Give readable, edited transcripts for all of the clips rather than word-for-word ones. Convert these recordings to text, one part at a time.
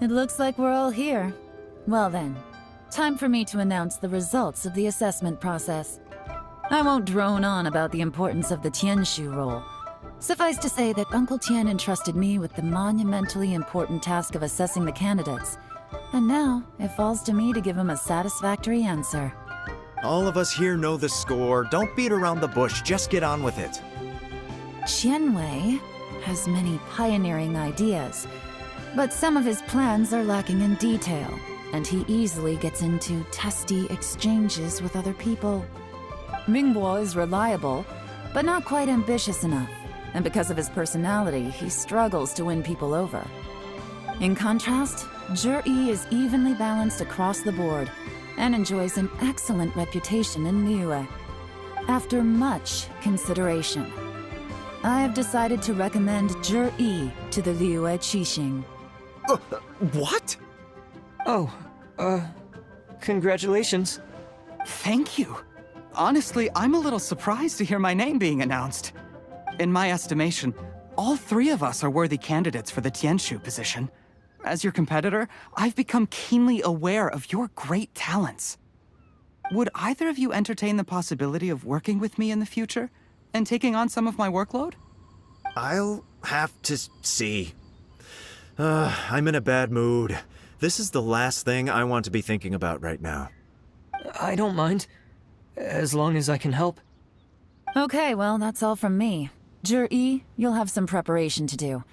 It looks like we're all here. Well then, time for me to announce the results of the assessment process. I won't drone on about the importance of the Tianshu role. Suffice to say that Uncle Tian entrusted me with the monumentally important task of assessing the candidates. And now, it falls to me to give him a satisfactory answer. All of us here know the score. Don't beat around the bush, just get on with it. Qianwei has many pioneering ideas, but some of his plans are lacking in detail, and he easily gets into testy exchanges with other people. Mingguo is reliable, but not quite ambitious enough, and because of his personality, he struggles to win people over. In contrast, Zhi is evenly balanced across the board, and enjoys an excellent reputation in Liyue. After much consideration, I have decided to recommend Zhi to the Liyue Qixing. What? Oh, congratulations. Thank you. Honestly, I'm a little surprised to hear my name being announced. In my estimation, all three of us are worthy candidates for the Tianshu position. As your competitor, I've become keenly aware of your great talents. Would either of you entertain the possibility of working with me in the future and taking on some of my workload? I'll have to see. I'm in a bad mood. This is the last thing I want to be thinking about right now. I don't mind, as long as I can help. Okay, well, that's all from me. Zhi, you'll have some preparation to do.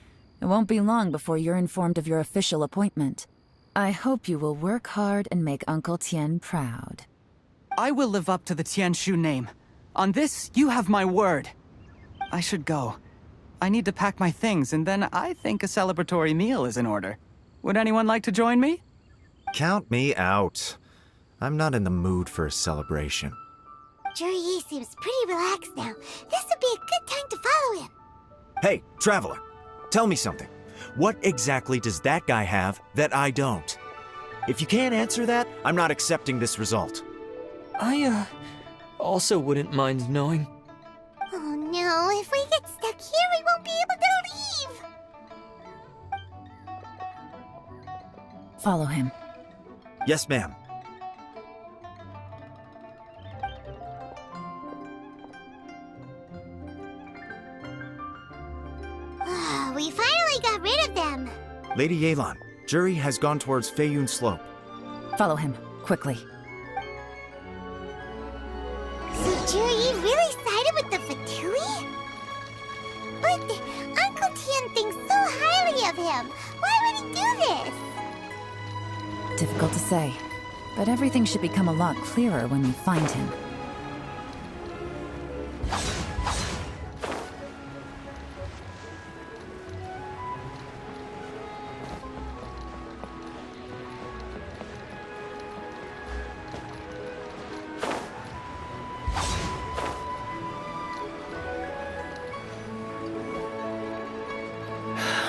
It won't be long before you're informed of your official appointment. I hope you will work hard and make Uncle Tian proud. I will live up to the Tianshu name. On this, you have my word. I should go. I need to pack my things, and then I think a celebratory meal is in order. Would anyone like to join me? Count me out. I'm not in the mood for a celebration. Zhi seems pretty relaxed now. This would be a good time to follow him. Hey, Traveler, tell me something. What exactly does that guy have that I don't? If you can't answer that, I'm not accepting this result. I, also wouldn't mind knowing. Oh no, if we get stuck here, we won't be able to leave! Follow him. Yes, ma'am. We finally got rid of them! Lady Yelan, Zhi has gone towards Feiyun Slope. Follow him, quickly. So Zhi really sided with the Fatui? But Uncle Tian thinks so highly of him. Why would he do this? Difficult to say, but everything should become a lot clearer when we find him.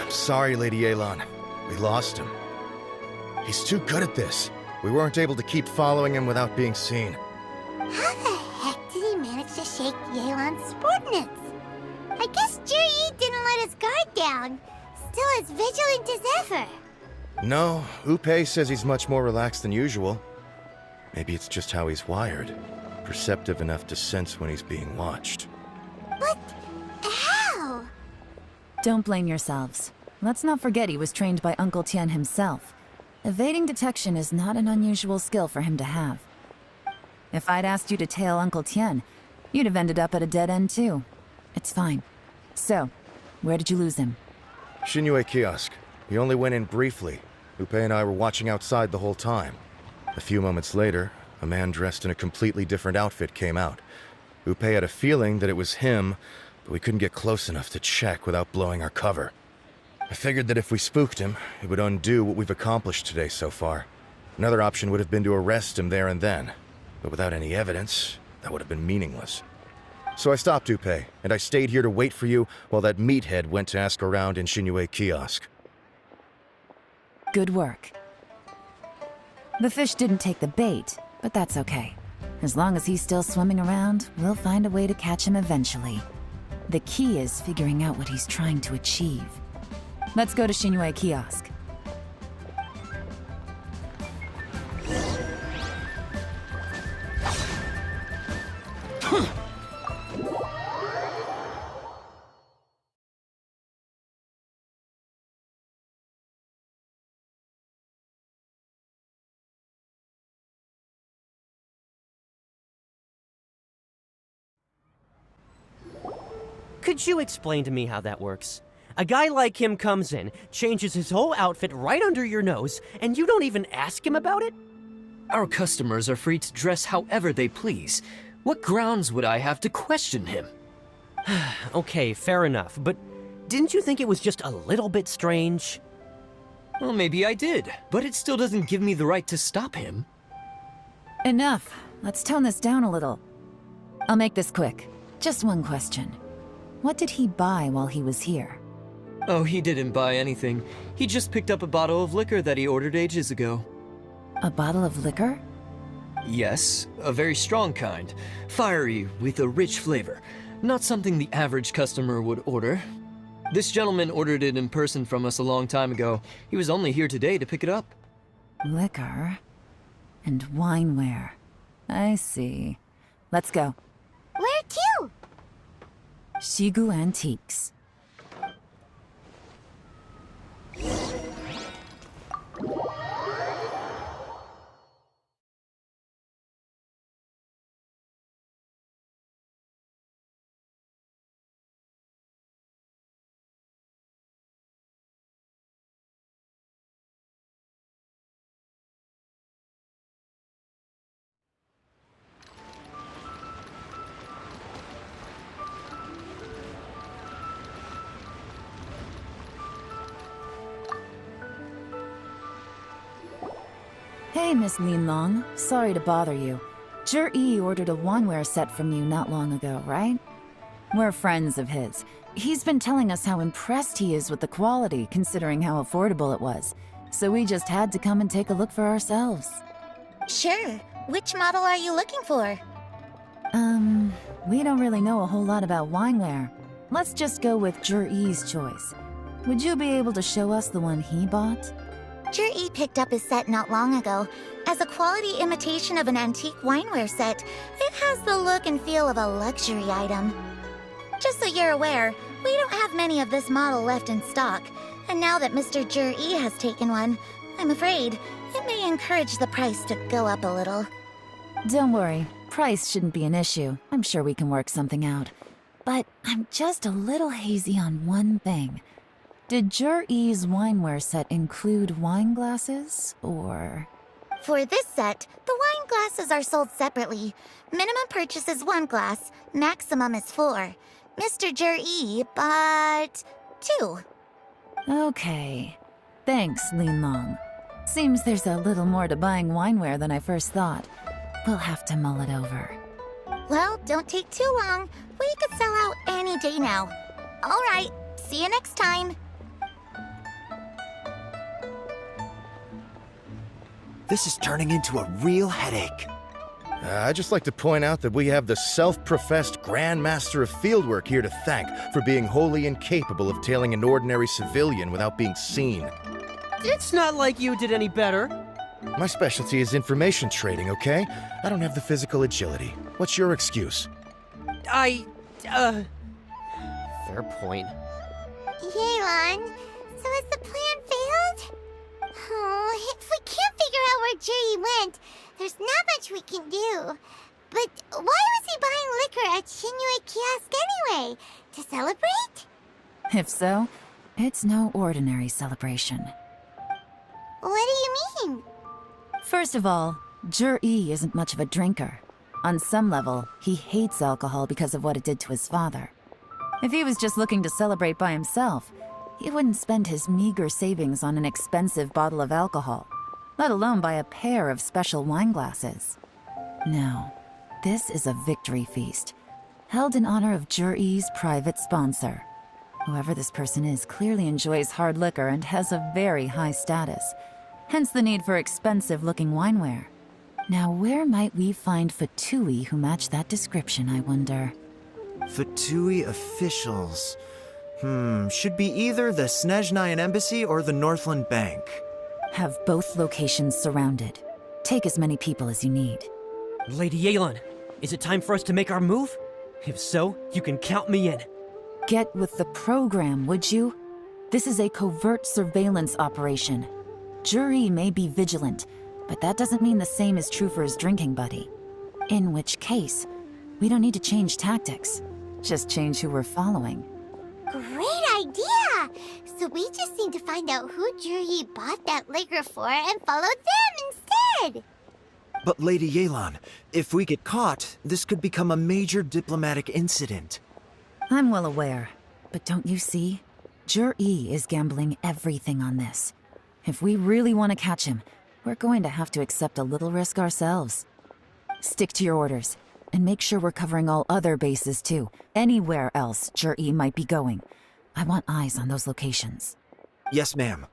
Sorry, Lady Yelan. We lost him. He's too good at this. We weren't able to keep following him without being seen. How the heck did he manage to shake Yelan's subordinates? I guess Zhi didn't let his guard down. Still as vigilant as ever. No, Upe says he's much more relaxed than usual. Maybe it's just how he's wired. Perceptive enough to sense when he's being watched. But how? Don't blame yourselves. Let's not forget he was trained by Uncle Tian himself. Evading detection is not an unusual skill for him to have. If I'd asked you to tail Uncle Tian, you'd have ended up at a dead end too. It's fine. So, where did you lose him? Xinyue Kiosk. He only went in briefly. Upe and I were watching outside the whole time. A few moments later, a man dressed in a completely different outfit came out. Upe had a feeling that it was him, but we couldn't get close enough to check without blowing our cover. I figured that if we spooked him, it would undo what we've accomplished today so far. Another option would have been to arrest him there and then, but without any evidence, that would have been meaningless. So I stopped Upe, and I stayed here to wait for you while that meathead went to ask around in Xinyue Kiosk. Good work. The fish didn't take the bait, but that's okay. As long as he's still swimming around, we'll find a way to catch him eventually. The key is figuring out what he's trying to achieve. Let's go to Xinyue Kiosk. Could you explain to me how that works? A guy like him comes in, changes his whole outfit right under your nose, and you don't even ask him about it? Our customers are free to dress however they please. What grounds would I have to question him? Okay, fair enough, but didn't you think it was just a little bit strange? Well, maybe I did, but it still doesn't give me the right to stop him. Enough. Let's tone this down a little. I'll make this quick. Just one question. What did he buy while he was here? Oh, he didn't buy anything. He just picked up a bottle of liquor that he ordered ages ago. A bottle of liquor? Yes, a very strong kind. Fiery, with a rich flavor. Not something the average customer would order. This gentleman ordered it in person from us a long time ago. He was only here today to pick it up. Liquor and wineware. I see. Let's go. Where to? Shigu Antiques. Hey, Miss Ningguang. Sorry to bother you. Zhi ordered a wanware set from you not long ago, right? We're friends of his. He's been telling us how impressed he is with the quality, considering how affordable it was. So we just had to come and take a look for ourselves. Sure. Which model are you looking for? We don't really know a whole lot about wineware. Let's just go with Zhi's choice. Would you be able to show us the one he bought? Zhi picked up his set not long ago. As a quality imitation of an antique wineware set, it has the look and feel of a luxury item. Just so you're aware, we don't have many of this model left in stock, and now that Mr. Zhi has taken one, I'm afraid it may encourage the price to go up a little. Don't worry, price shouldn't be an issue. I'm sure we can work something out. But I'm just a little hazy on one thing. Did Zhi's wineware set include wine glasses, or...? For this set, the wine glasses are sold separately. Minimum purchase is 1 glass, maximum is 4. Mr. Zhi bought 2. Okay. Thanks, Ningguang. Seems there's a little more to buying wineware than I first thought. We'll have to mull it over. Well, don't take too long. We could sell out any day now. All right, see you next time. This is turning into a real headache. I'd just like to point out that we have the self-professed Grand Master of Fieldwork here to thank for being wholly incapable of tailing an ordinary civilian without being seen. It's not like you did any better. My specialty is information trading, okay? I don't have the physical agility. What's your excuse? Fair point. Yelan, so has the plan failed? Oh, if we can't figure out where Zhi went, there's not much we can do. But why was he buying liquor at Xinyue Kiosk anyway? To celebrate? If so, It's no ordinary celebration. What do you mean? First of all, Zhi isn't much of a drinker. On some level, he hates alcohol because of what it did to his father. If he was just looking to celebrate by himself, he wouldn't spend his meager savings on an expensive bottle of alcohol, let alone buy a pair of special wine glasses. No, this is a victory feast, held in honor of Zhi's private sponsor. Whoever this person is clearly enjoys hard liquor and has a very high status, hence the need for expensive-looking wineware. Now, where might we find Fatui who match that description, I wonder? Fatui officials. Should be either the Snezhnayan Embassy or the Northland Bank. Have both locations surrounded. Take as many people as you need. Lady Yelan, is it time for us to make our move? If so, you can count me in. Get with the program, would you? This is a covert surveillance operation. Zhi may be vigilant, but that doesn't mean the same is true for his drinking buddy. In which case, we don't need to change tactics. Just change who we're following. Great idea! So we just need to find out who Zhi bought that liquor for and follow them instead! But Lady Yelan, if we get caught, this could become a major diplomatic incident. I'm well aware, but don't you see? Zhi is gambling everything on this. If we really want to catch him, we're going to have to accept a little risk ourselves. Stick to your orders, and make sure we're covering all other bases too. Anywhere else Zhi might be going. I want eyes on those locations. Yes, ma'am.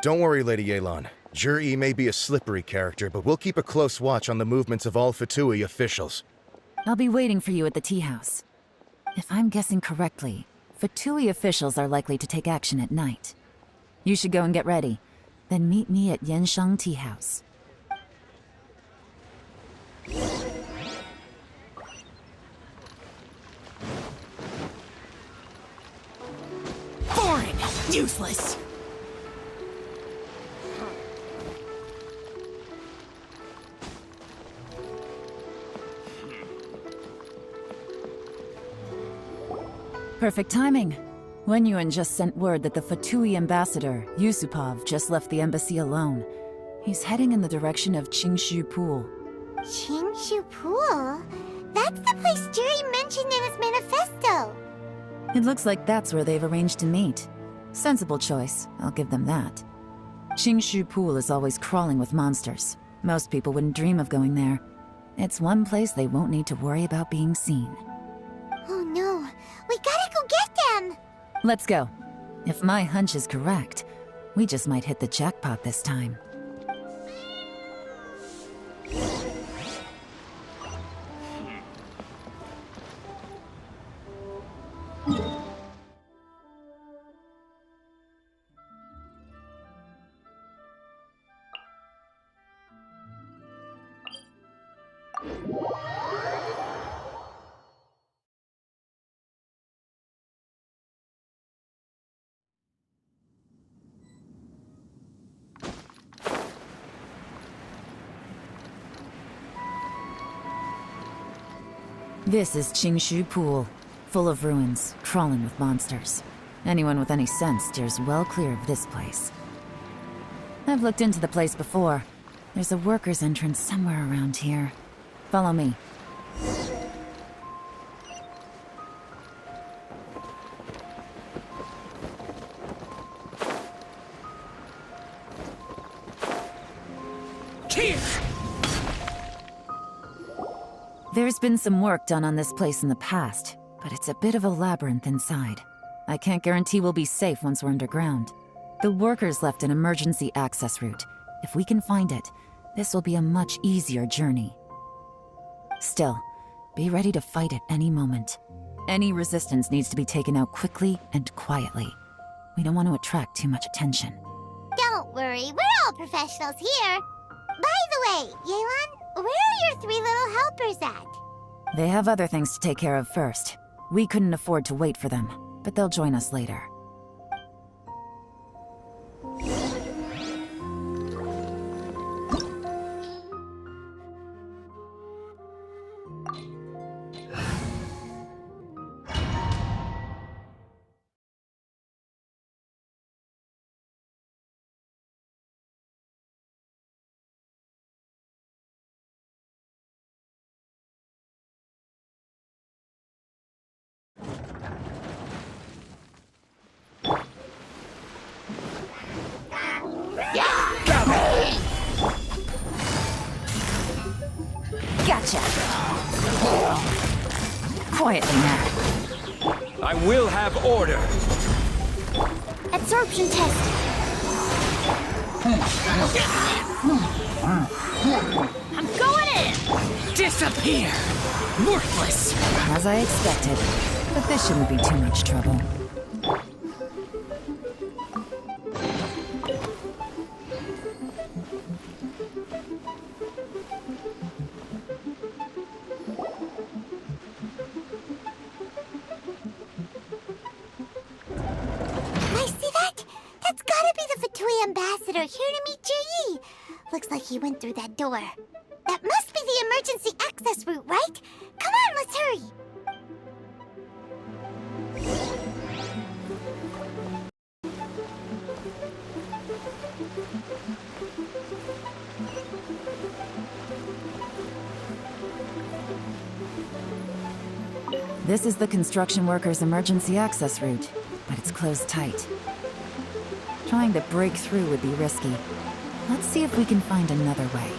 Don't worry, Lady Yelan. Zhi may be a slippery character, but we'll keep a close watch on the movements of all Fatui officials. I'll be waiting for you at the tea house. If I'm guessing correctly, Fatui officials are likely to take action at night. You should go and get ready. Then meet me at Yansheng Tea House. Boring! Useless! Perfect timing. Wenyuan just sent word that the Fatui ambassador, Yusupov, just left the embassy alone. He's heading in the direction of Qingshu Pool. Qingshu Pool? That's the place Zhi mentioned in his manifesto! It looks like that's where they've arranged to meet. Sensible choice, I'll give them that. Qingshu Pool is always crawling with monsters. Most people wouldn't dream of going there. It's one place they won't need to worry about being seen. Oh no, we gotta go get them! Let's go. If my hunch is correct, we just might hit the jackpot this time. This is Qingshu Pool, full of ruins, crawling with monsters. Anyone with any sense steers well clear of this place. I've looked into the place before. There's a worker's entrance somewhere around here. Follow me. There's been some work done on this place in the past, but it's a bit of a labyrinth inside. I can't guarantee we'll be safe once we're underground. The workers left an emergency access route. If we can find it, this will be a much easier journey. Still, be ready to fight at any moment. Any resistance needs to be taken out quickly and quietly. We don't want to attract too much attention. Don't worry, we're all professionals here. By the way, Yelan, where are your 3 little helpers at? They have other things to take care of first. We couldn't afford to wait for them, but they'll join us later. Gotcha. Quietly now. I will have order. Absorption test. I'm going in! Disappear! Worthless! As I expected, but this shouldn't be too much trouble. I see that? That's gotta be the Fatui ambassador here to meet Ji. Looks like he went through that door. That must be the emergency access route, right? Come on, let's hurry. This is the construction workers' emergency access route, but it's closed tight. Trying to break through would be risky. Let's see if we can find another way.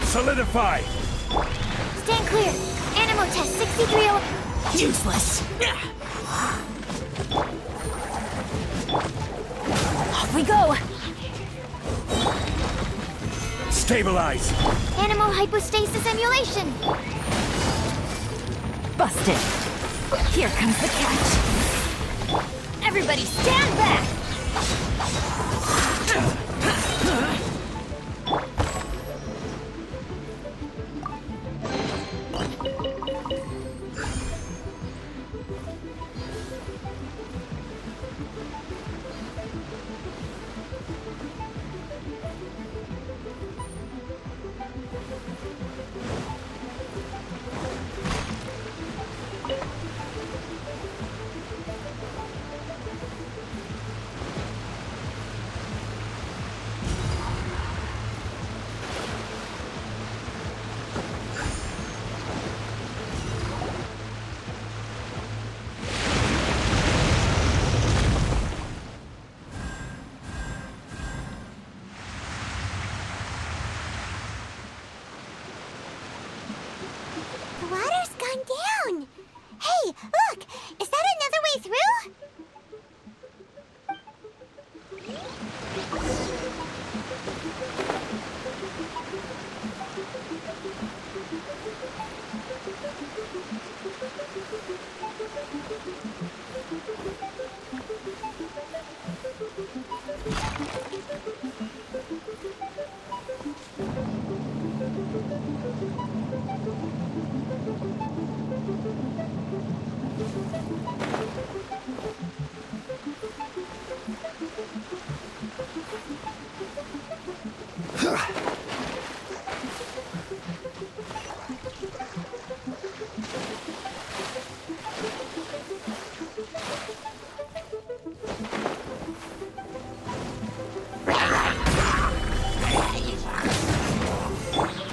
Solidify! Stand clear. Animal test 6301. Useless! Off we go! Stabilize! Animal hypostasis emulation. Busted! Here comes the catch! Everybody stand back! The water's gone down. Hey, look! Is that another way through?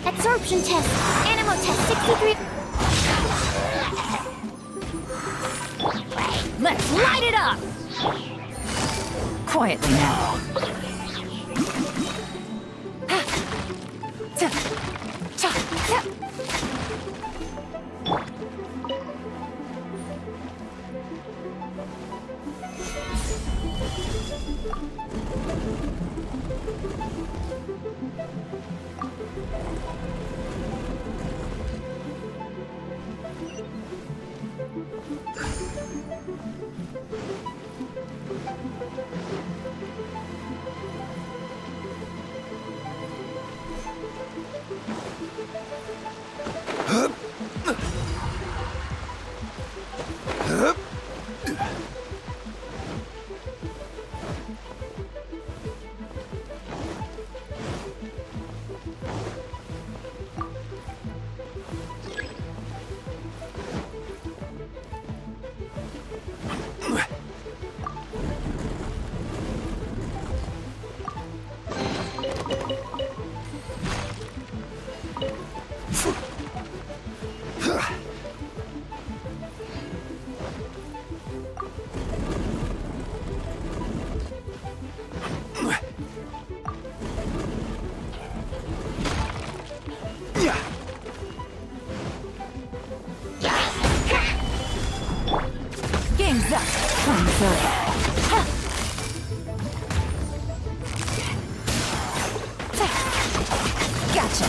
Absorption test. Animal test 63. Let's light it up! Quietly now. Game's up. Time's up. Gotcha.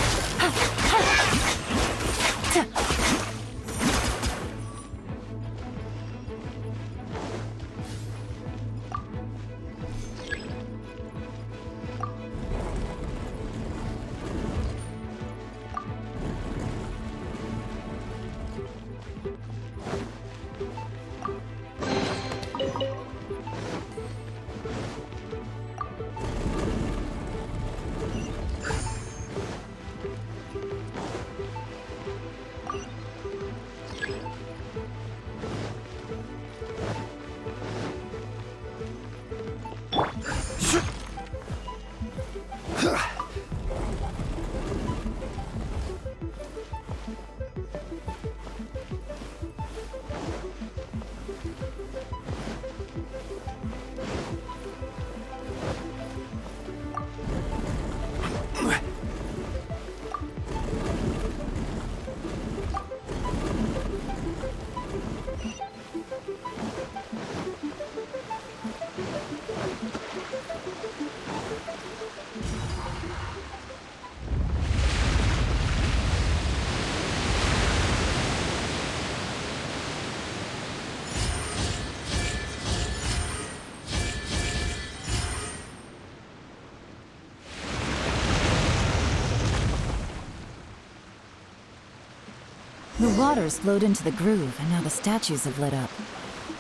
The water's flowed into the groove, and now the statues have lit up.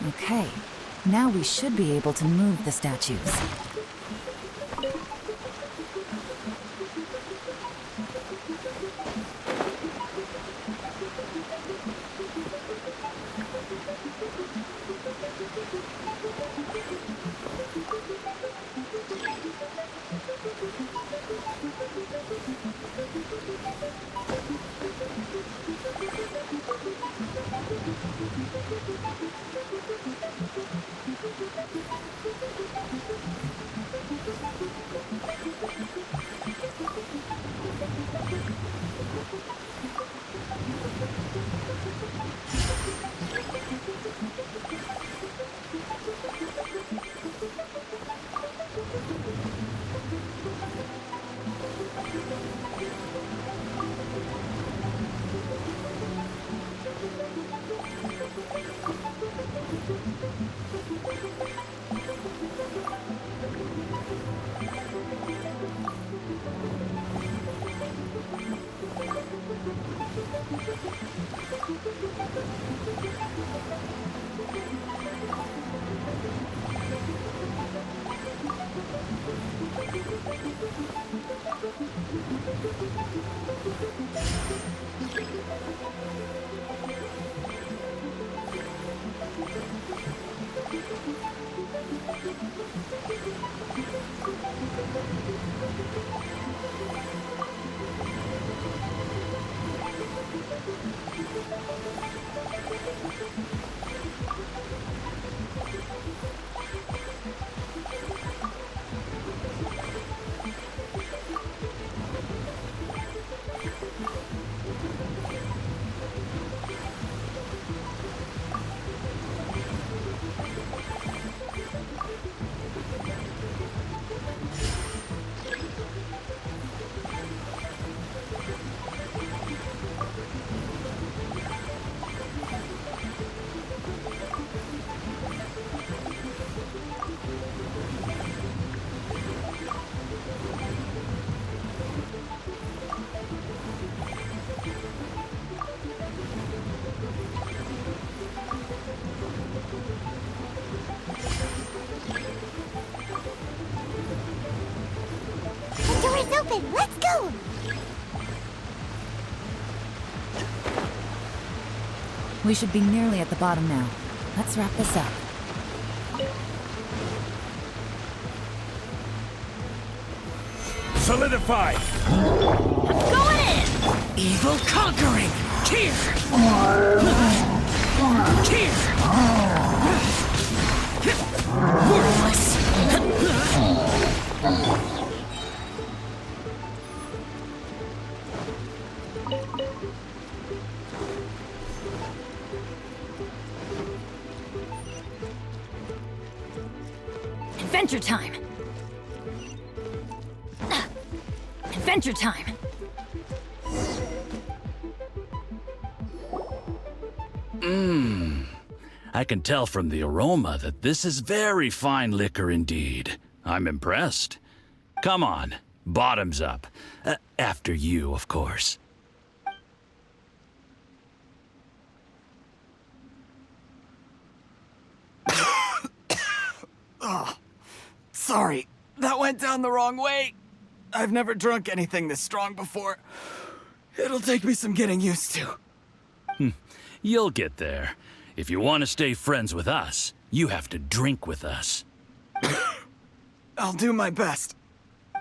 Okay, now we should be able to move the statues. Open, let's go! We should be nearly at the bottom now. Let's wrap this up. Solidify! Going in! Evil Worthless. Adventure time! Adventure time! I can tell from the aroma that this is very fine liquor indeed. I'm impressed. Come on, bottoms up. After you, of course. Sorry, that went down the wrong way. I've never drunk anything this strong before. It'll take me some getting used to. You'll get there. If you want to stay friends with us, you have to drink with us. I'll do my best.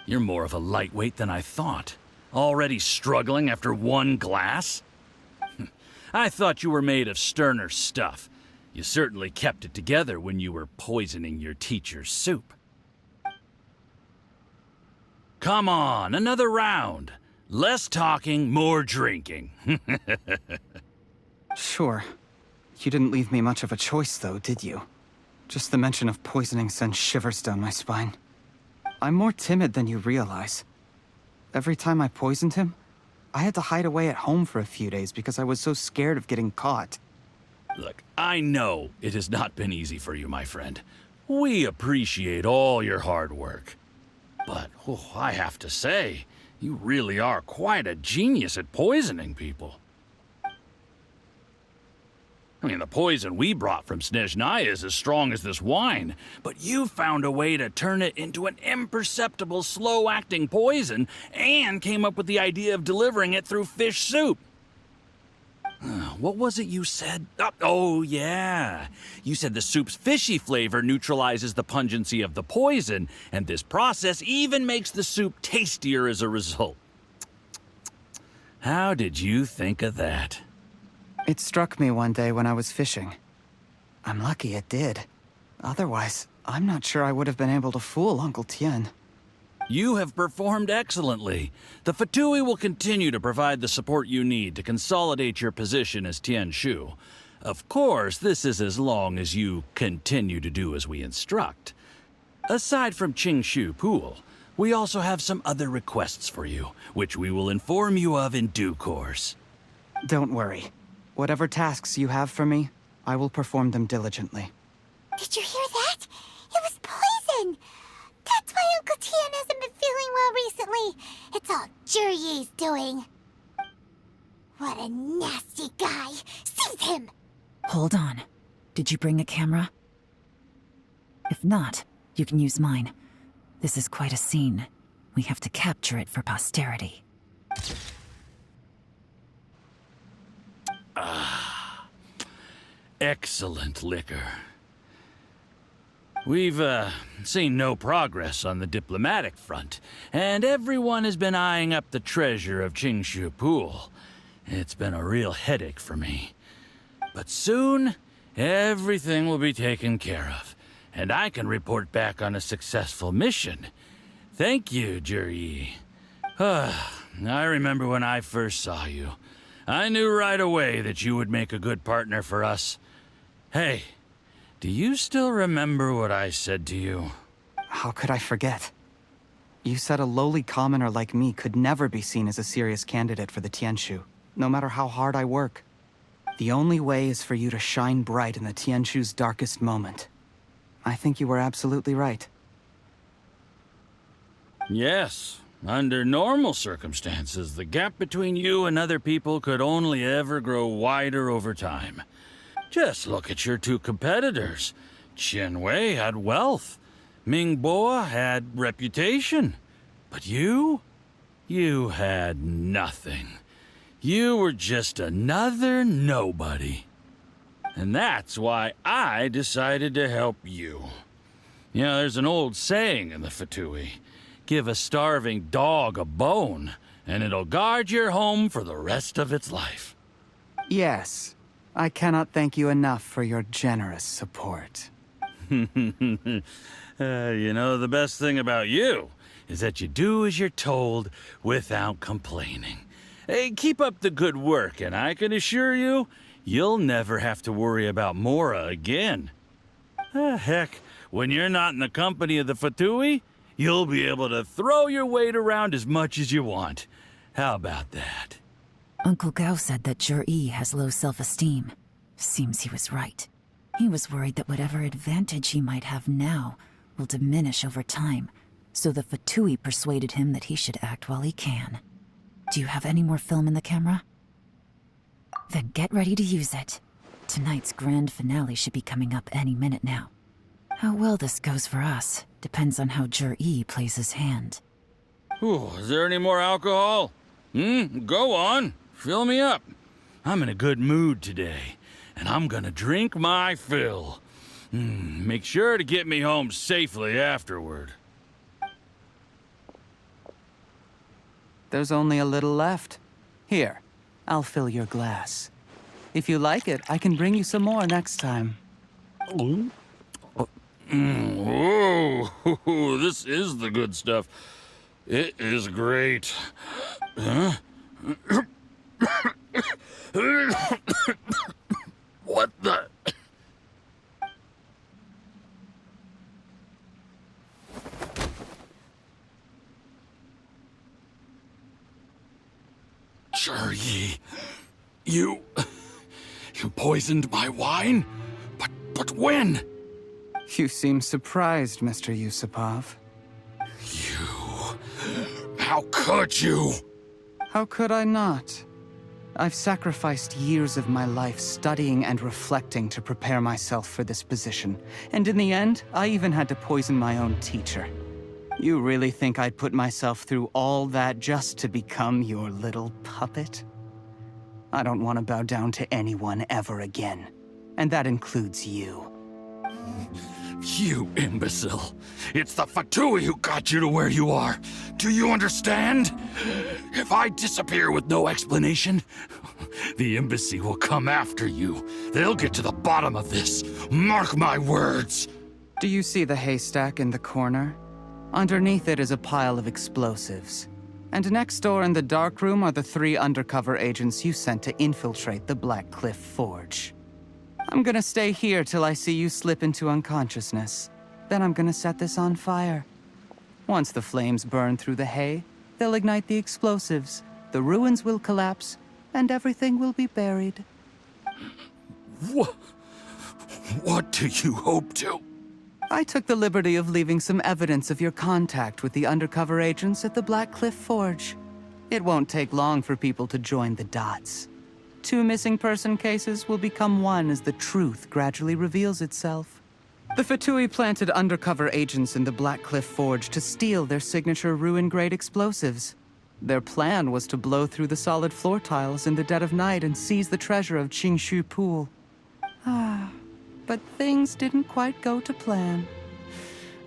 You're more of a lightweight than I thought. Already struggling after one glass? I thought you were made of sterner stuff. You certainly kept it together when you were poisoning your teacher's soup. Come on, another round. Less talking, more drinking. Sure. You didn't leave me much of a choice, though, did you? Just the mention of poisoning sends shivers down my spine. I'm more timid than you realize. Every time I poisoned him, I had to hide away at home for a few days because I was so scared of getting caught. Look, I know it has not been easy for you, my friend. We appreciate all your hard work. But, I have to say, you really are quite a genius at poisoning people. I mean, the poison we brought from Snezhnaya is as strong as this wine, but you found a way to turn it into an imperceptible, slow-acting poison and came up with the idea of delivering it through fish soup. What was it you said? Oh, yeah. You said the soup's fishy flavor neutralizes the pungency of the poison, and this process even makes the soup tastier as a result. How did you think of that? It struck me one day when I was fishing. I'm lucky it did. Otherwise, I'm not sure I would have been able to fool Uncle Tien. You have performed excellently. The Fatui will continue to provide the support you need to consolidate your position as Tien Shu. Of course, this is as long as you continue to do as we instruct. Aside from Qingshu Pool, we also have some other requests for you, which we will inform you of in due course. Don't worry. Whatever tasks you have for me, I will perform them diligently. Did you hear that? It was poison! That's why Uncle Tien hasn't been feeling well recently. It's all Zhiyi's doing. What a nasty guy! Seize him! Hold on. Did you bring a camera? If not, you can use mine. This is quite a scene. We have to capture it for posterity. Excellent liquor. We've, seen no progress on the diplomatic front, and everyone has been eyeing up the treasure of Qingshu Pool. It's been a real headache for me. But soon, everything will be taken care of, and I can report back on a successful mission. Thank you, Zhiyi. I remember when I first saw you. I knew right away that you would make a good partner for us. Hey, do you still remember what I said to you? How could I forget? You said a lowly commoner like me could never be seen as a serious candidate for the Tianshu, no matter how hard I work. The only way is for you to shine bright in the Tianshu's darkest moment. I think you were absolutely right. Yes. Under normal circumstances, the gap between you and other people could only ever grow wider over time. Just look at your two competitors. Qianwei had wealth. Mingboa had reputation. But you had nothing. You were just another nobody. And that's why I decided to help you. You know, there's an old saying in the Fatui. Give a starving dog a bone, and it'll guard your home for the rest of its life. Yes. I cannot thank you enough for your generous support. You know, the best thing about you is that you do as you're told without complaining. Hey, keep up the good work, and I can assure you, you'll never have to worry about Mora again. Heck, when you're not in the company of the Fatui, you'll be able to throw your weight around as much as you want. How about that? Uncle Gao said that Zhi has low self-esteem. Seems he was right. He was worried that whatever advantage he might have now will diminish over time, so the Fatui persuaded him that he should act while he can. Do you have any more film in the camera? Then get ready to use it. Tonight's grand finale should be coming up any minute now. How well this goes for us depends on how Zhi plays his hand. Ooh, is there any more alcohol? Go on. Fill me up. I'm in a good mood today, and I'm gonna drink my fill. Make sure to get me home safely afterward. There's only a little left. Here, I'll fill your glass. If you like it, I can bring you some more next time. Whoa, this is the good stuff. It is great. Huh? What the? Zhi, you poisoned my wine? But when? You seem surprised, Mr. Yusupov. How could you? How could I not? I've sacrificed years of my life studying and reflecting to prepare myself for this position, and in the end, I even had to poison my own teacher. You really think I'd put myself through all that just to become your little puppet? I don't want to bow down to anyone ever again, and that includes you. You imbecile. It's the Fatui who got you to where you are. Do you understand? If I disappear with no explanation, the embassy will come after you. They'll get to the bottom of this. Mark my words. Do you see the haystack in the corner? Underneath it is a pile of explosives. And next door in the dark room are the 3 undercover agents you sent to infiltrate the Black Cliff Forge. I'm gonna stay here till I see you slip into unconsciousness. Then I'm gonna set this on fire. Once the flames burn through the hay, they'll ignite the explosives, the ruins will collapse, and everything will be buried. What do you hope to? I took the liberty of leaving some evidence of your contact with the undercover agents at the Black Cliff Forge. It won't take long for people to join the dots. 2 missing person cases will become 1 as the truth gradually reveals itself. The Fatui planted undercover agents in the Black Cliff Forge to steal their signature ruin-grade explosives. Their plan was to blow through the solid floor tiles in the dead of night and seize the treasure of Qingshu Pool. But things didn't quite go to plan.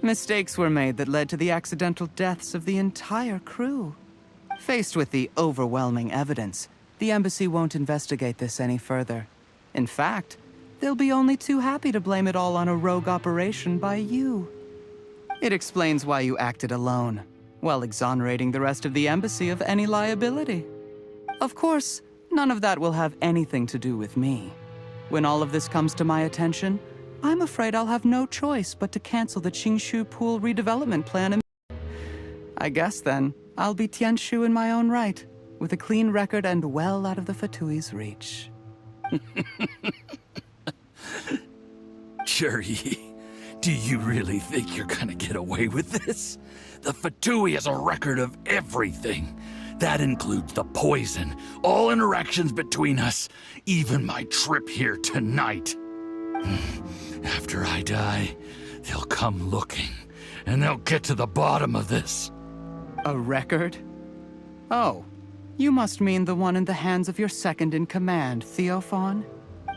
Mistakes were made that led to the accidental deaths of the entire crew. Faced with the overwhelming evidence, the embassy won't investigate this any further. In fact, they'll be only too happy to blame it all on a rogue operation by you. It explains why you acted alone, while exonerating the rest of the embassy of any liability. Of course, none of that will have anything to do with me. When all of this comes to my attention, I'm afraid I'll have no choice but to cancel the Qingshu Pool redevelopment plan. I guess then, I'll be Tianshu in my own right, with a clean record and well out of the Fatui's reach. Zhi, do you really think you're gonna get away with this? The Fatui has a record of everything. That includes the poison, all interactions between us, even my trip here tonight. After I die, they'll come looking, and they'll get to the bottom of this. A record? Oh, you must mean the one in the hands of your second-in-command, Theophan?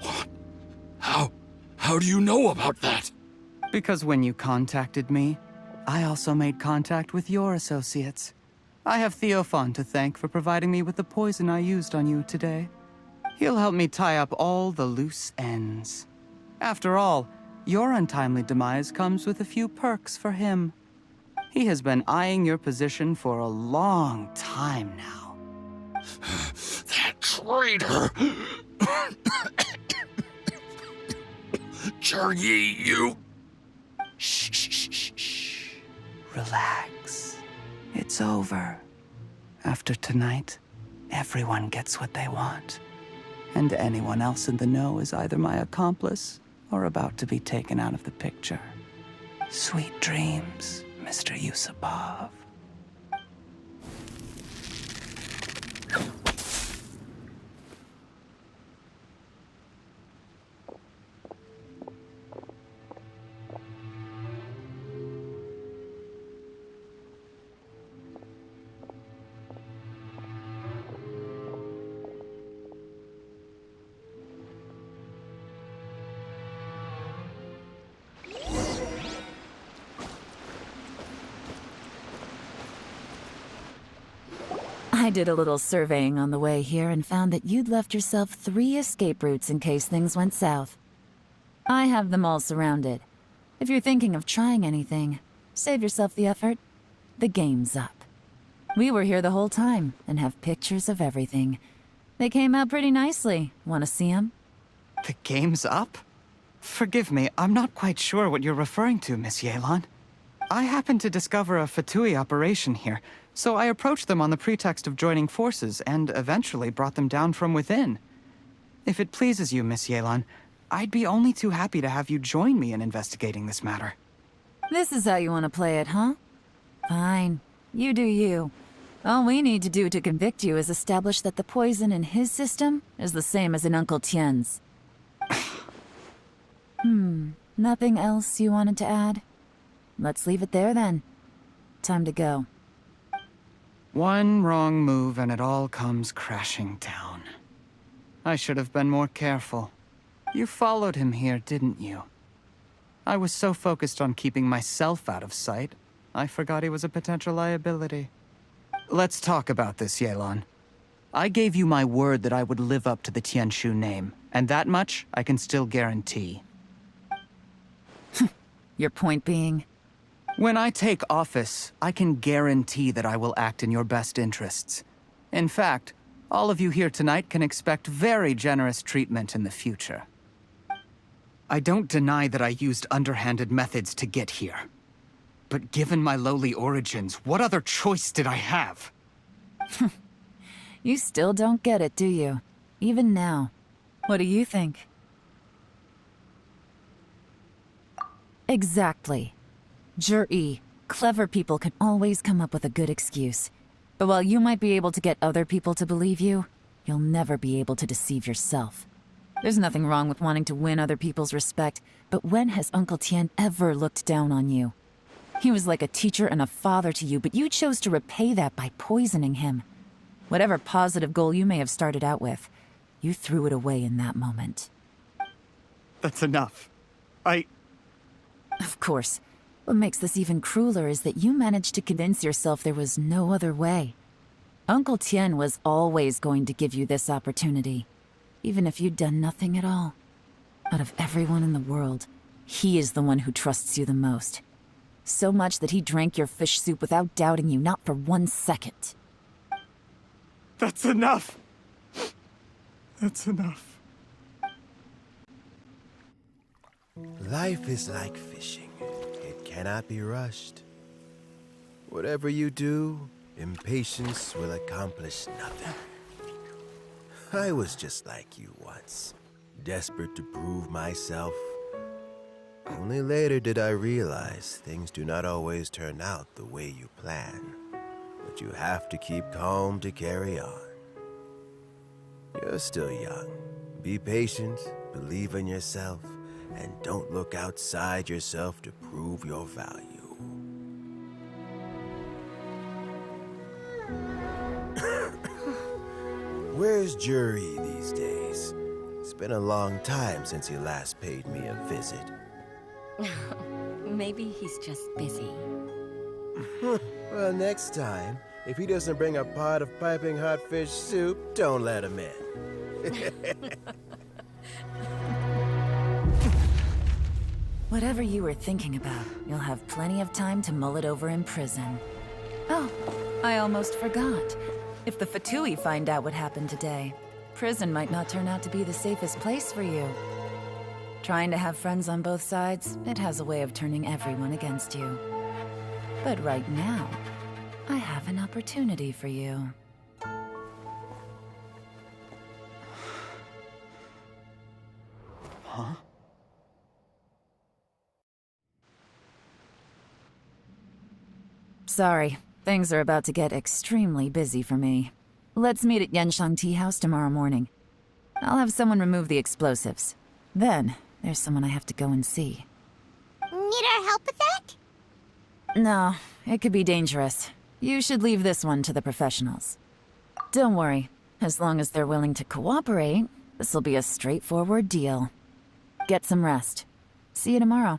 What? How do you know about that? Because when you contacted me, I also made contact with your associates. I have Theophan to thank for providing me with the poison I used on you today. He'll help me tie up all the loose ends. After all, your untimely demise comes with a few perks for him. He has been eyeing your position for a long time now. That traitor! Yi, you... Shh. Relax. It's over. After tonight, everyone gets what they want. And anyone else in the know is either my accomplice or about to be taken out of the picture. Sweet dreams, Mr. Yusupov. I did a little surveying on the way here and found that you'd left yourself 3 escape routes in case things went south. I have them all surrounded. If you're thinking of trying anything, save yourself the effort. The game's up. We were here the whole time and have pictures of everything. They came out pretty nicely. Want to see them? The game's up? Forgive me, I'm not quite sure what you're referring to, Miss Yelan. I happened to discover a Fatui operation here, so I approached them on the pretext of joining forces and eventually brought them down from within. If it pleases you, Miss Yelan, I'd be only too happy to have you join me in investigating this matter. This is how you want to play it, huh? Fine. You do you. All we need to do to convict you is establish that the poison in his system is the same as in Uncle Tien's. Nothing else you wanted to add? Let's leave it there then. Time to go. One wrong move and it all comes crashing down. I should have been more careful. You followed him here, didn't you? I was so focused on keeping myself out of sight, I forgot he was a potential liability. Let's talk about this, Yelan. I gave you my word that I would live up to the Tianshu name, and that much I can still guarantee. Your point being? When I take office, I can guarantee that I will act in your best interests. In fact, all of you here tonight can expect very generous treatment in the future. I don't deny that I used underhanded methods to get here. But given my lowly origins, what other choice did I have? You still don't get it, do you? Even now. What do you think? Exactly. Jur-E, clever people can always come up with a good excuse. But while you might be able to get other people to believe you, you'll never be able to deceive yourself. There's nothing wrong with wanting to win other people's respect, but when has Uncle Tien ever looked down on you? He was like a teacher and a father to you, but you chose to repay that by poisoning him. Whatever positive goal you may have started out with, you threw it away in that moment. That's enough. Of course. What makes this even crueler is that you managed to convince yourself there was no other way. Uncle Tien was always going to give you this opportunity, even if you'd done nothing at all. Out of everyone in the world, he is the one who trusts you the most. So much that he drank your fish soup without doubting you, not for 1 second. That's enough! That's enough. Life is like fishing. It cannot be rushed. Whatever you do, impatience will accomplish nothing. I was just like you once, desperate to prove myself. Only later did I realize things do not always turn out the way you plan. But you have to keep calm to carry on. You're still young. Be patient, believe in yourself, and don't look outside yourself to prove your value. Where's Jur-E these days? It's been a long time since he last paid me a visit. Maybe he's just busy. Well, next time, if he doesn't bring a pot of piping hot fish soup, don't let him in. Whatever you were thinking about, you'll have plenty of time to mull it over in prison. Oh, I almost forgot. If the Fatui find out what happened today, prison might not turn out to be the safest place for you. Trying to have friends on both sides, it has a way of turning everyone against you. But right now, I have an opportunity for you. Huh? Sorry, things are about to get extremely busy for me. Let's meet at Yanshang Tea House tomorrow morning. I'll have someone remove the explosives. Then, there's someone I have to go and see. Need our help with that? No, it could be dangerous. You should leave this one to the professionals. Don't worry, as long as they're willing to cooperate, this'll be a straightforward deal. Get some rest. See you tomorrow.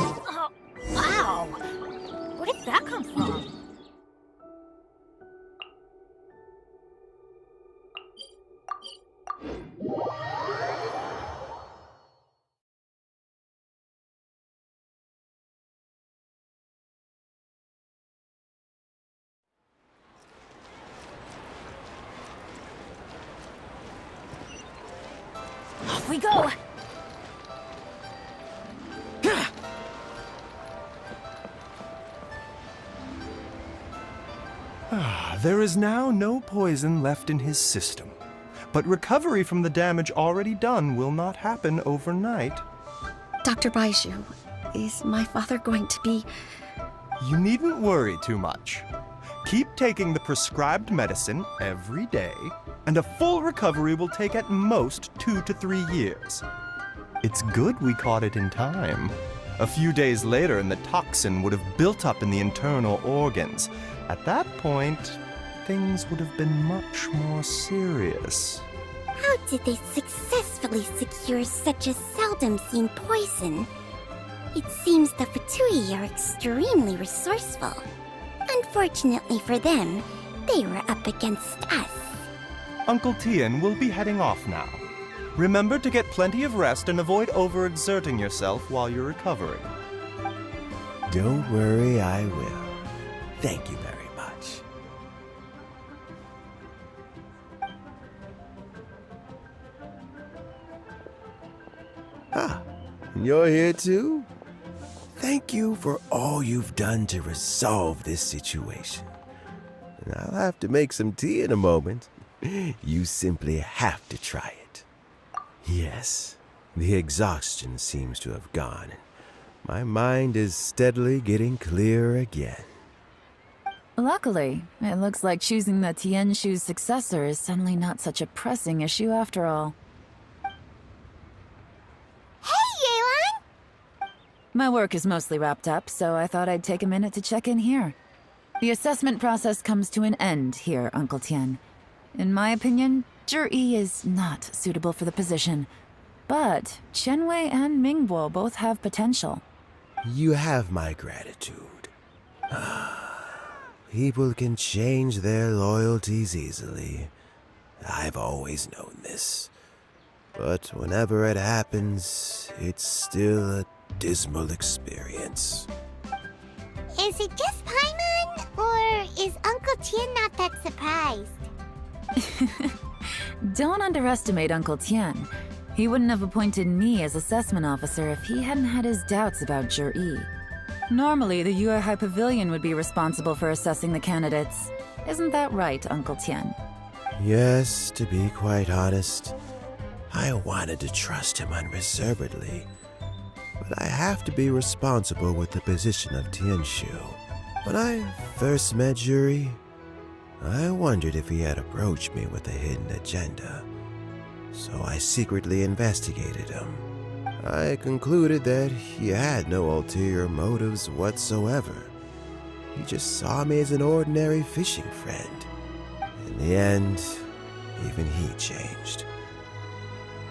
Oh, wow! Where did that come from? Off we go! There is now no poison left in his system, but recovery from the damage already done will not happen overnight. Dr. Baiju, is my father going to be... You needn't worry too much. Keep taking the prescribed medicine every day, and a full recovery will take at most 2 to 3 years. It's good we caught it in time. A few days later, and the toxin would have built up in the internal organs. At that point, things would have been much more serious. How did they successfully secure such a seldom-seen poison? It seems the Fatui are extremely resourceful. Unfortunately for them, they were up against us. Uncle Tian will be heading off now. Remember to get plenty of rest and avoid overexerting yourself while you're recovering. Don't worry, I will. Thank you very much. Ah, you're here too? Thank you for all you've done to resolve this situation. And I'll have to make some tea in a moment. You simply have to try it. Yes, the exhaustion seems to have gone. My mind is steadily getting clearer again. Luckily, it looks like choosing the Tianshu's successor is suddenly not such a pressing issue after all. Hey, Yelan! My work is mostly wrapped up, so I thought I'd take a minute to check in here. The assessment process comes to an end here, Uncle Tian. In my opinion, Zhi is not suitable for the position, but Qianwei and Mingguo both have potential. You have my gratitude. People can change their loyalties easily. I've always known this. But whenever it happens, it's still a dismal experience. Is it just Paimon, or is Uncle Tian not that surprised? Don't underestimate Uncle Tian. He wouldn't have appointed me as assessment officer if he hadn't had his doubts about Zhi. Normally, the Yuehai Pavilion would be responsible for assessing the candidates. Isn't that right, Uncle Tian? Yes, to be quite honest, I wanted to trust him unreservedly. But I have to be responsible with the position of Tianshu. When I first met Zhi, I wondered if he had approached me with a hidden agenda. So I secretly investigated him. I concluded that he had no ulterior motives whatsoever. He just saw me as an ordinary fishing friend. In the end, even he changed.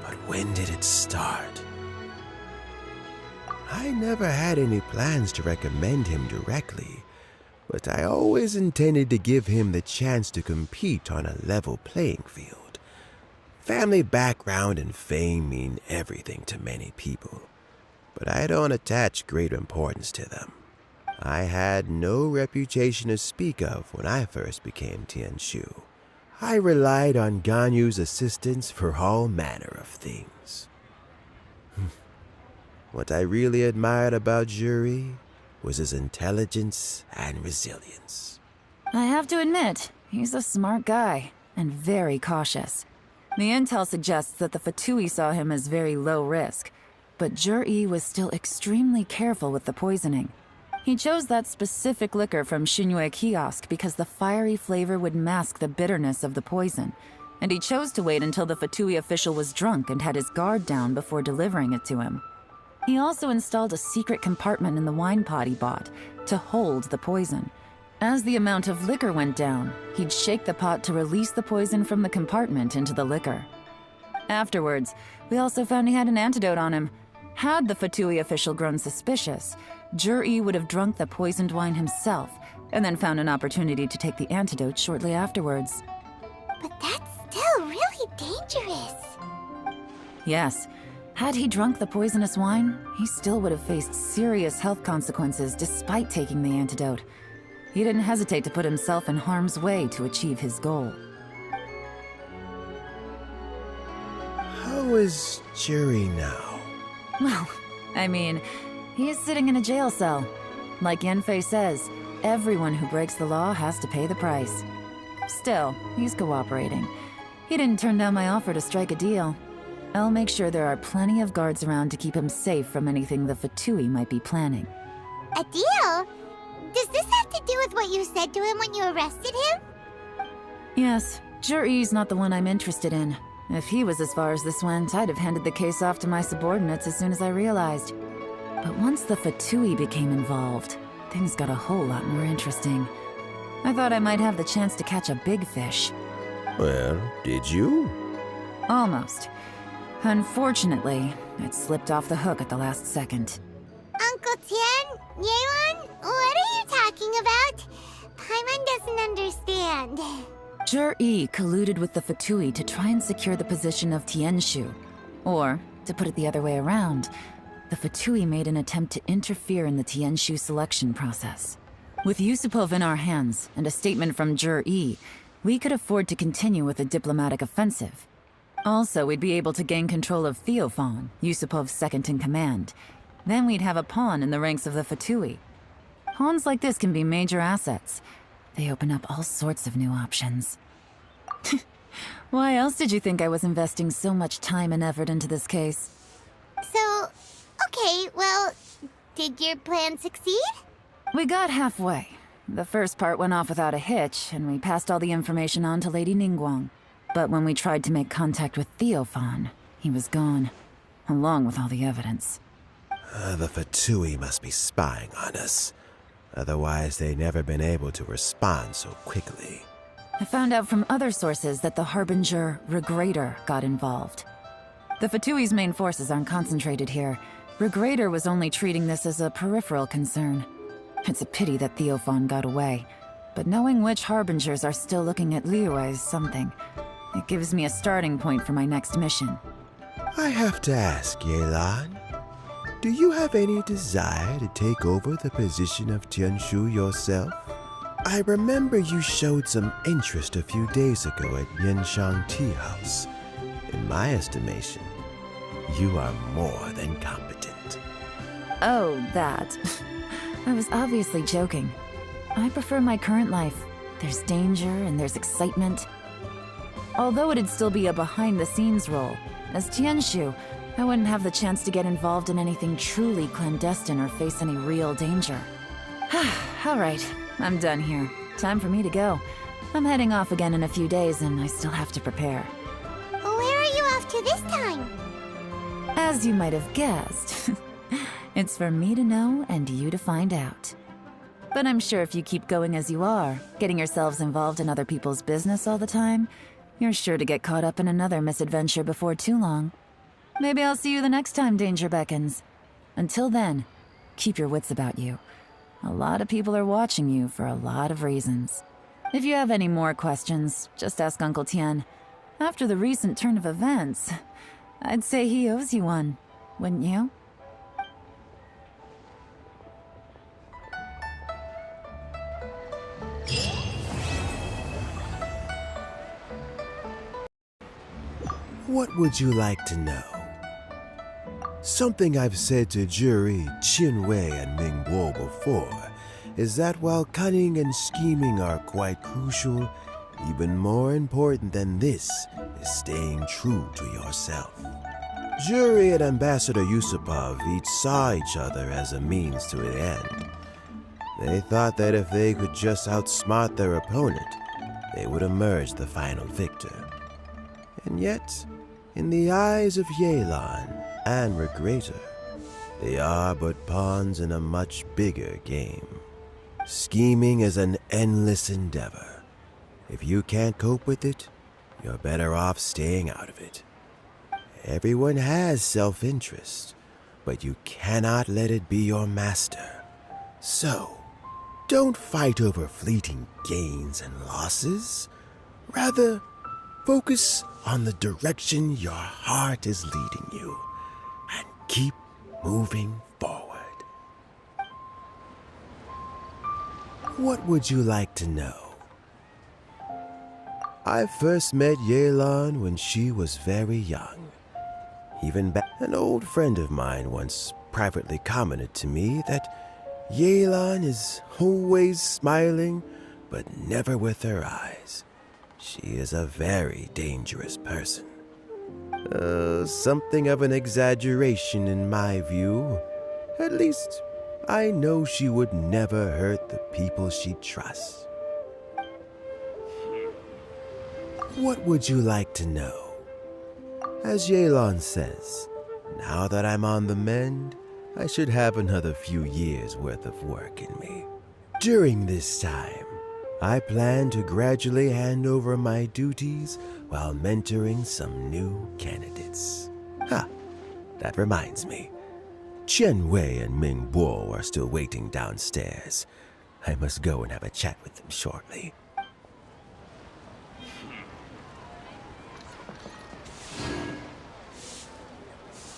But when did it start? I never had any plans to recommend him directly, but I always intended to give him the chance to compete on a level playing field. Family background and fame mean everything to many people, but I don't attach great importance to them. I had no reputation to speak of when I first became Tianshu. I relied on Ganyu's assistance for all manner of things. What I really admired about Zhi was his intelligence and resilience. I have to admit, he's a smart guy, and very cautious. The intel suggests that the Fatui saw him as very low risk, but Zhi was still extremely careful with the poisoning. He chose that specific liquor from Xinyue Kiosk because the fiery flavor would mask the bitterness of the poison, and he chose to wait until the Fatui official was drunk and had his guard down before delivering it to him. He also installed a secret compartment in the wine pot he bought to hold the poison. As the amount of liquor went down, he'd shake the pot to release the poison from the compartment into the liquor. Afterwards, we also found he had an antidote on him. Had the Fatui official grown suspicious, Zhi would have drunk the poisoned wine himself, and then found an opportunity to take the antidote shortly afterwards. But that's still really dangerous. Yes. Had he drunk the poisonous wine, he still would have faced serious health consequences despite taking the antidote. He didn't hesitate to put himself in harm's way to achieve his goal. How is Zhi now? Well, I mean, he is sitting in a jail cell. Like Yanfei says, everyone who breaks the law has to pay the price. Still, he's cooperating. He didn't turn down my offer to strike a deal. I'll make sure there are plenty of guards around to keep him safe from anything the Fatui might be planning. A deal? Does this have to do with what you said to him when you arrested him? Yes, Zhi's not the one I'm interested in. If he was as far as this went, I'd have handed the case off to my subordinates as soon as I realized. But once the Fatui became involved, things got a whole lot more interesting. I thought I might have the chance to catch a big fish. Well, did you? Almost. Unfortunately, it slipped off the hook at the last second. Uncle Tian? Yelan? What are you talking about? Paimon doesn't understand. Zhi colluded with the Fatui to try and secure the position of Tianshu. Or, to put it the other way around, the Fatui made an attempt to interfere in the Tianshu selection process. With Yusupov in our hands and a statement from Zhi, we could afford to continue with a diplomatic offensive. Also, we'd be able to gain control of Theophan, Yusupov's second-in-command. Then we'd have a pawn in the ranks of the Fatui. Pawns like this can be major assets. They open up all sorts of new options. Why else did you think I was investing so much time and effort into this case? So, okay, well, did your plan succeed? We got halfway. The first part went off without a hitch, and we passed all the information on to Lady Ningguang. But when we tried to make contact with Theophan, he was gone, along with all the evidence. The Fatui must be spying on us. Otherwise, they'd never been able to respond so quickly. I found out from other sources that the Harbinger Regrator got involved. The Fatui's main forces aren't concentrated here. Regrator was only treating this as a peripheral concern. It's a pity that Theophan got away, but knowing which Harbingers are still looking at Liyue is something. It gives me a starting point for my next mission. I have to ask, Yelan, do you have any desire to take over the position of Tianshu yourself? I remember you showed some interest a few days ago at Yanshang Tea House. In my estimation, You are more than competent. Oh, that. I was obviously joking. I prefer my current life. There's danger and there's excitement. Although it'd still be a behind-the-scenes role, as Tianshu, I wouldn't have the chance to get involved in anything truly clandestine or face any real danger. All right, I'm done here. Time for me to go. I'm heading off again in a few days, and I still have to prepare. Where are you off to this time? As you might have guessed, it's for me to know and you to find out. But I'm sure if you keep going as you are, getting yourselves involved in other people's business all the time, you're sure to get caught up in another misadventure before too long. Maybe I'll see you the next time danger beckons. Until then, keep your wits about you. A lot of people are watching you for a lot of reasons. If you have any more questions, just ask Uncle Tian. After the recent turn of events, I'd say he owes you one, wouldn't you? What would you like to know? Something I've said to Jury, Qinwei, and Ningguang before is that while cunning and scheming are quite crucial, even more important than this is staying true to yourself. Jury and Ambassador Yusupov each saw each other as a means to an end. They thought that if they could just outsmart their opponent, they would emerge the final victor. And yet, in the eyes of Yelan and Regrator, they are but pawns in a much bigger game. Scheming is an endless endeavor. If you can't cope with it, you're better off staying out of it. Everyone has self-interest, but you cannot let it be your master. So, don't fight over fleeting gains and losses. Rather, focus on the direction your heart is leading you, and keep moving forward. What would you like to know? I first met Yelan when she was very young. Even back, an old friend of mine once privately commented to me that Yelan is always smiling, but never with her eyes. She is a very dangerous person. Something of an exaggeration in my view. At least, I know she would never hurt the people she trusts. What would you like to know? As Yelan says, now that I'm on the mend, I should have another few years' worth of work in me. During this time, I plan to gradually hand over my duties while mentoring some new candidates. That reminds me. Qianwei and Ningguang are still waiting downstairs. I must go and have a chat with them shortly.